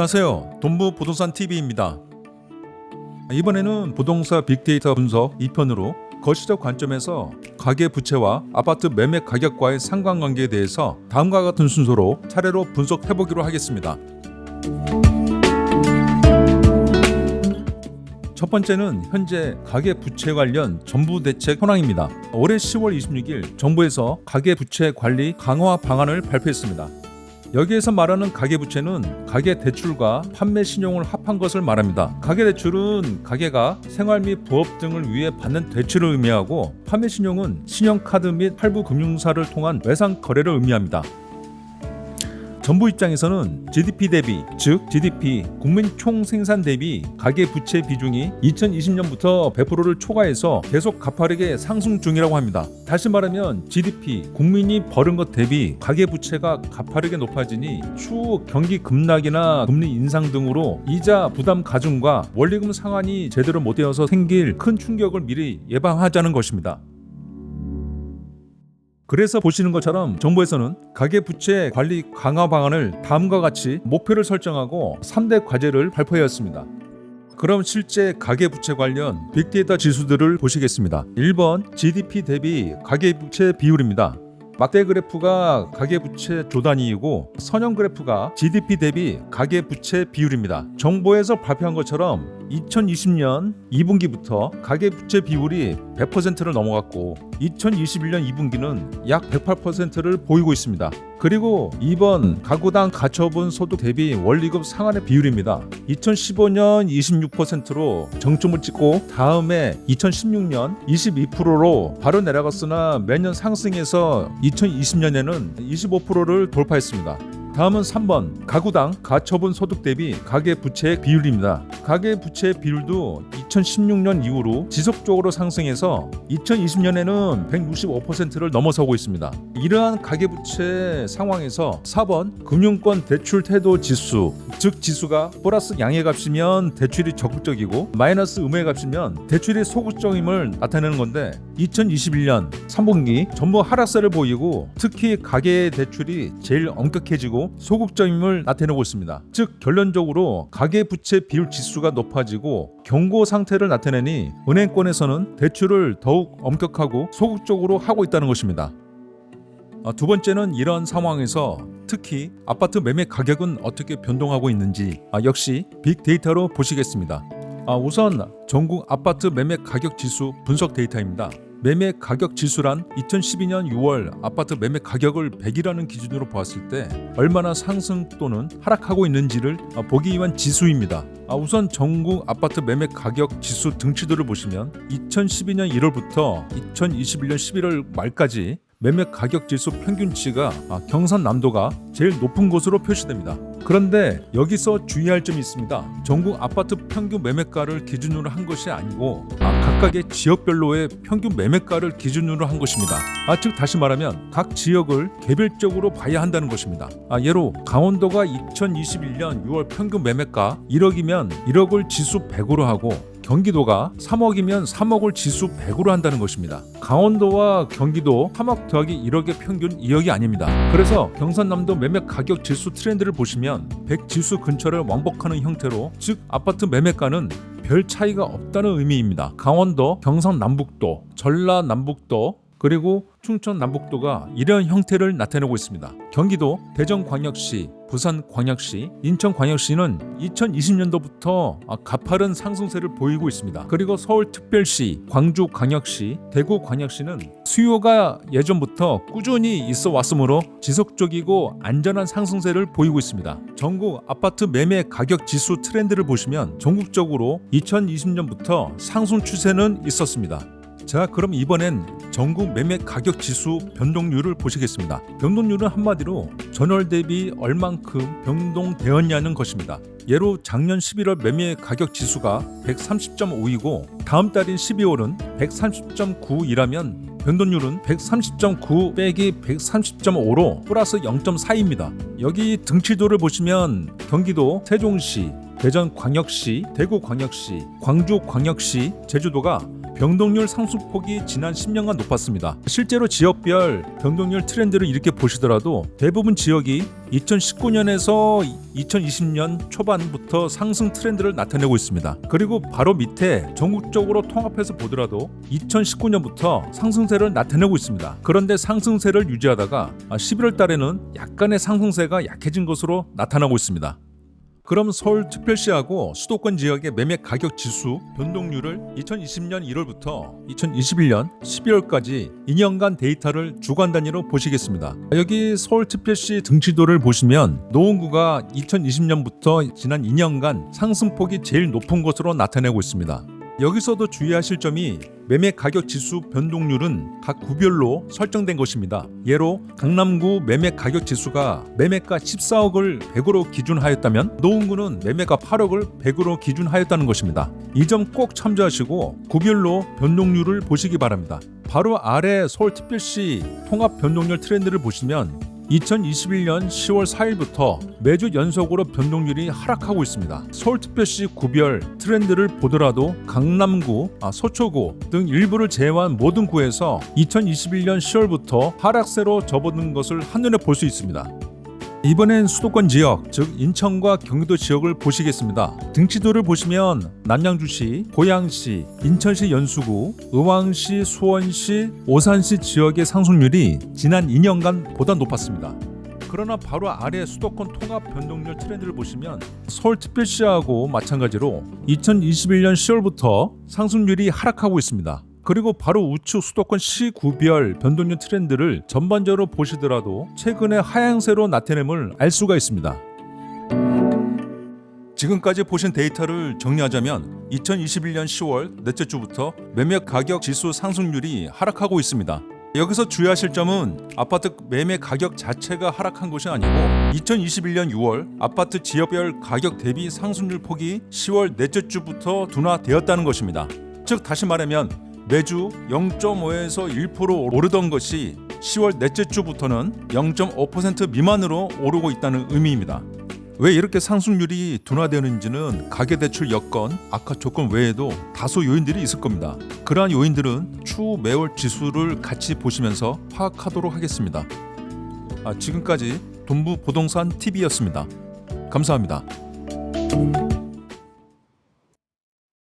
안녕하세요. 돈부 부동산 TV입니다. 이번에는 부동산 빅데이터 분석 2편으로 거시적 관점에서 가계부채와 아파트 매매 가격과의 상관관계에 대해서 다음과 같은 순서로 차례로 분석해보기로 하겠습니다. 첫 번째는 현재 가계부채 관련 정부 대책 현황입니다. 올해 10월 26일 정부에서 가계부채 관리 강화 방안을 발표했습니다. 여기에서 말하는 가계부채는 가계대출과 판매신용을 합한 것을 말합니다. 가계대출은 가계가 생활 및 부업 등을 위해 받는 대출을 의미하고 판매신용은 신용카드 및 할부금융사를 통한 외상 거래를 의미합니다. 정부 입장에서는 GDP 대비, 즉 GDP 국민 총생산 대비 가계부채 비중이 2020년부터 100%를 초과해서 계속 가파르게 상승 중이라고 합니다. 다시 말하면 GDP 국민이 버는 것 대비 가계부채가 가파르게 높아지니 추후 경기 급락이나 금리 인상 등으로 이자 부담 가중과 원리금 상환이 제대로 못 되어서 생길 큰 충격을 미리 예방하자는 것입니다. 그래서 보시는 것처럼 정부에서는 가계부채 관리 강화 방안을 다음과 같이 목표를 설정하고 3대 과제를 발표하였습니다. 그럼 실제 가계부채 관련 빅데이터 지수들을 보시겠습니다. 1번 GDP 대비 가계부채 비율입니다. 막대 그래프가 가계부채 조단위이고 선형 그래프가 GDP 대비 가계부채 비율입니다. 정부에서 발표한 것처럼 2020년 2분기부터 가계부채 비율이 100%를 넘어갔고 2021년 2분기는 약 108%를 보이고 있습니다. 그리고 2번 가구당 가처분 소득 대비 원리금 상환의 비율입니다. 2015년 26%로 정점을 찍고 다음에 2016년 22%로 바로 내려갔으나 매년 상승해서 2020년에는 25%를 돌파했습니다. 다음은 3번 가구당 가처분 소득 대비 가계부채 비율입니다. 가계부채 비율도 2016년 이후로 지속적으로 상승해서 2020년에는 165%를 넘어서고 있습니다. 이러한 가계부채 상황에서 4번 금융권 대출 태도 지수, 즉 지수가 플러스 양의 값이면 대출이 적극적이고 마이너스 음의 값이면 대출이 소극적임을 나타내는 건데 2021년 3분기 전부 하락세를 보이고 특히 가계 대출이 제일 엄격해지고 소극적임을 나타내고 있습니다. 즉 결론적으로 가계부채 비율 지수가 높아지고 경고 상태를 나타내니 은행권에서는 대출을 더욱 엄격하고 소극적으로 하고 있다는 것입니다. 두 번째는 이런 상황에서 특히 아파트 매매 가격은 어떻게 변동하고 있는지 역시 빅데이터로 보시겠습니다. 우선 전국 아파트 매매 가격 지수 분석 데이터입니다. 매매 가격 지수란 2012년 6월 아파트 매매 가격을 100이라는 기준으로 보았을 때 얼마나 상승 또는 하락하고 있는지를 보기 위한 지수입니다. 우선 전국 아파트 매매 가격 지수 등치도를 보시면 2012년 1월부터 2021년 11월 말까지 매매 가격 지수 평균치가 경상남도가 제일 높은 곳으로 표시됩니다. 그런데 여기서 주의할 점이 있습니다. 전국 아파트 평균 매매가를 기준으로 한 것이 아니고 각각의 지역별로의 평균 매매가를 기준으로 한 것입니다. 즉 다시 말하면 각 지역을 개별적으로 봐야 한다는 것입니다. 예로 강원도가 2021년 6월 평균 매매가 1억이면 1억을 지수 100으로 하고 경기도가 3억이면 3억을 지수 100으로 한다는 것입니다. 강원도와 경기도 3억 더하기 1억의 평균 2억이 아닙니다. 그래서 경상남도 매매 가격 지수 트렌드를 보시면 100 지수 근처를 왕복하는 형태로 즉 아파트 매매가는 별 차이가 없다는 의미입니다. 강원도, 경상남북도, 전라남북도 그리고 충청남북도가 이런 형태를 나타내고 있습니다. 경기도, 대전광역시, 부산광역시, 인천광역시는 2020년도부터 가파른 상승세를 보이고 있습니다. 그리고 서울특별시, 광주광역시, 대구광역시는 수요가 예전부터 꾸준히 있어 왔으므로 지속적이고 안전한 상승세를 보이고 있습니다. 전국 아파트 매매 가격 지수 트렌드를 보시면 전국적으로 2020년부터 상승 추세는 있었습니다. 자, 그럼 이번엔 전국 매매 가격 지수 변동률을 보시겠습니다. 변동률은 한마디로 전월 대비 얼만큼 변동되었냐는 것입니다. 예로 작년 11월 매매 가격 지수가 130.5이고 다음 달인 12월은 130.9이라면 변동률은 130.9 빼기 130.5로 플러스 0.4입니다. 여기 등치도를 보시면 경기도, 세종시, 대전광역시, 대구광역시, 광주광역시, 제주도가 변동률 상승폭이 지난 10년간 높았습니다. 실제로 지역별 변동률 트렌드를 이렇게 보시더라도 대부분 지역이 2019년에서 2020년 초반부터 상승 트렌드를 나타내고 있습니다. 그리고 바로 밑에 전국적으로 통합해서 보더라도 2019년부터 상승세를 나타내고 있습니다. 그런데 상승세를 유지하다가 11월 달에는 약간의 상승세가 약해진 것으로 나타나고 있습니다. 그럼 서울특별시하고 수도권 지역의 매매 가격 지수 변동률을 2020년 1월부터 2021년 12월까지 2년간 데이터를 주간 단위로 보시겠습니다. 여기 서울특별시 등치도를 보시면 노원구가 2020년부터 지난 2년간 상승폭이 제일 높은 것으로 나타내고 있습니다. 여기서도 주의하실 점이 매매 가격 지수 변동률은 각 구별로 설정된 것입니다. 예로 강남구 매매 가격 지수가 매매가 14억을 100으로 기준하였다면 노원구는 매매가 8억을 100으로 기준하였다는 것입니다. 이 점 꼭 참조하시고 구별로 변동률을 보시기 바랍니다. 바로 아래 서울특별시 통합 변동률 트렌드를 보시면 2021년 10월 4일부터 매주 연속으로 변동률이 하락하고 있습니다. 서울특별시 구별 트렌드를 보더라도 강남구, 서초구 등 일부를 제외한 모든 구에서 2021년 10월부터 하락세로 접어든 것을 한눈에 볼 수 있습니다. 이번엔 수도권 지역, 즉 인천과 경기도 지역을 보시겠습니다. 등치도를 보시면 남양주시, 고양시, 인천시 연수구, 의왕시, 수원시, 오산시 지역의 상승률이 지난 2년간 보다 높았습니다. 그러나 바로 아래 수도권 통합 변동률 트렌드를 보시면 서울특별시하고 마찬가지로 2021년 10월부터 상승률이 하락하고 있습니다. 그리고 바로 우측 수도권 시구별 변동률 트렌드를 전반적으로 보시더라도 최근에 하향세로 나타냄을 알 수가 있습니다. 지금까지 보신 데이터를 정리하자면 2021년 10월 넷째 주부터 매매 가격 지수 상승률이 하락하고 있습니다. 여기서 주의하실 점은 아파트 매매 가격 자체가 하락한 것이 아니고 2021년 6월 아파트 지역별 가격 대비 상승률 폭이 10월 넷째 주부터 둔화되었다는 것입니다. 즉 다시 말하면 매주 0.5에서 1% 오르던 것이 10월 넷째 주부터는 0.5% 미만으로 오르고 있다는 의미입니다. 왜 이렇게 상승률이 둔화되는지는 가계대출 여건, 악화 조건 외에도 다소 요인들이 있을 겁니다. 그러한 요인들은 추후 매월 지수를 같이 보시면서 파악하도록 하겠습니다. 지금까지 동부부동산 TV였습니다. 감사합니다.